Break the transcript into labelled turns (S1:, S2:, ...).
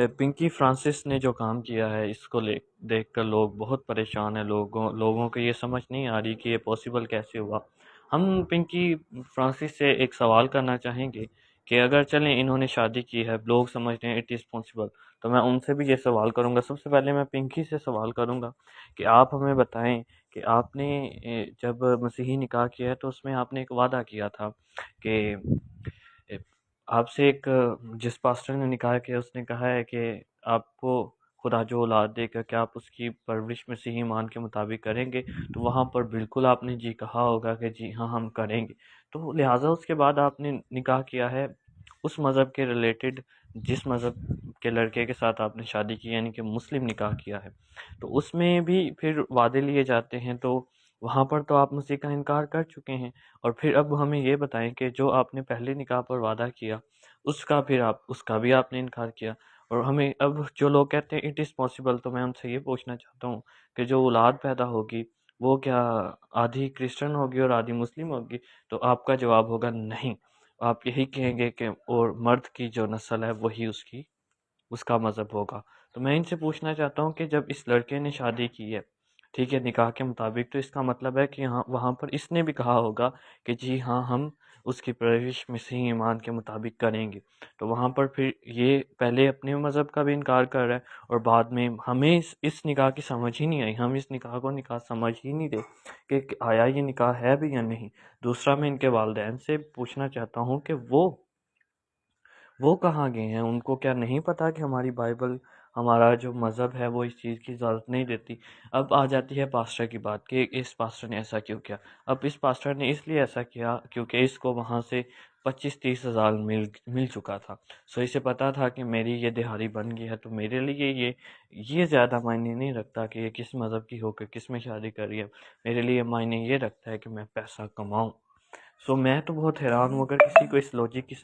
S1: Pinky Francis نے جو کام کیا ہے اس کو دیکھ کر لوگ بہت پریشان ہیں، لوگوں کو یہ سمجھ نہیں آ رہی کہ یہ پاسبل کیسے ہوا۔ ہم پنکی فرانسس سے ایک سوال کرنا چاہیں گے کہ اگر چلیں انہوں نے شادی کی ہے، لوگ سمجھتے ہیں اٹ از پاسبل، تو میں ان سے بھی یہ سوال کروں گا۔ سب سے پہلے میں پنکی سے سوال کروں گا کہ آپ ہمیں بتائیں کہ آپ نے جب مسیحی نکاح کیا ہے تو اس میں آپ نے ایک وعدہ کیا تھا کہ آپ سے جس پاسٹر نے نکاح کیا اس نے کہا ہے کہ آپ کو خدا جو اولاد دے گا کہ آپ اس کی پرورش مسیحی ایمان کے مطابق کریں گے، تو وہاں پر بالکل آپ نے جی کہا ہوگا کہ جی ہاں ہم کریں گے۔ تو لہٰذا اس کے بعد آپ نے نکاح کیا ہے اس مذہب کے ریلیٹڈ جس مذہب کے لڑکے کے ساتھ آپ نے شادی کی، یعنی کہ مسلم نکاح کیا ہے، تو اس میں بھی پھر وعدے لیے جاتے ہیں، تو وہاں پر تو آپ مسیح کا انکار کر چکے ہیں۔ اور پھر اب ہمیں یہ بتائیں کہ جو آپ نے پہلے نکاح پر وعدہ کیا اس کا بھی آپ نے انکار کیا، اور ہمیں اب جو لوگ کہتے ہیں اٹ از پاسبل، تو میں ان سے یہ پوچھنا چاہتا ہوں کہ جو اولاد پیدا ہوگی وہ کیا آدھی کرسچن ہوگی اور آدھی مسلم ہوگی؟ تو آپ کا جواب ہوگا نہیں، آپ یہی کہیں گے کہ اور مرد کی جو نسل ہے وہی اس کا مذہب ہوگا۔ تو میں ان سے پوچھنا چاہتا ہوں کہ جب اس لڑکے نے شادی کی ہے، ٹھیک ہے، نکاح کے مطابق، تو اس کا مطلب ہے کہ وہاں پر اس نے بھی کہا ہوگا کہ جی ہاں ہم اس کی پرورش مسیحی ایمان کے مطابق کریں گے۔ تو وہاں پر پھر یہ پہلے اپنے مذہب کا بھی انکار کر رہا ہے، اور بعد میں ہمیں اس نکاح کی سمجھ ہی نہیں آئی، ہم اس نکاح کو نکاح سمجھ ہی نہیں دے کہ آیا یہ نکاح ہے بھی یا نہیں۔ دوسرا، میں ان کے والدین سے پوچھنا چاہتا ہوں کہ وہ کہاں گئے ہیں؟ ان کو کیا نہیں پتا کہ ہماری بائبل، ہمارا جو مذہب ہے وہ اس چیز کی اجازت نہیں دیتی؟ اب آ جاتی ہے پاسٹر کی بات کہ اس پاسٹر نے ایسا کیوں کیا۔ اب اس پاسٹر نے اس لیے ایسا کیا کیونکہ اس کو وہاں سے 25-30 ہزار مل چکا تھا، سو اسے پتا تھا کہ میری یہ دہاڑی بن گئی ہے، تو میرے لیے یہ زیادہ معنی نہیں رکھتا کہ یہ کس مذہب کی ہو کے کس میں شادی کر رہی ہے، میرے لیے معنی یہ رکھتا ہے کہ میں پیسہ کماؤں۔ سو میں تو بہت حیران ہوں، اگر کسی کو اس لوجک کی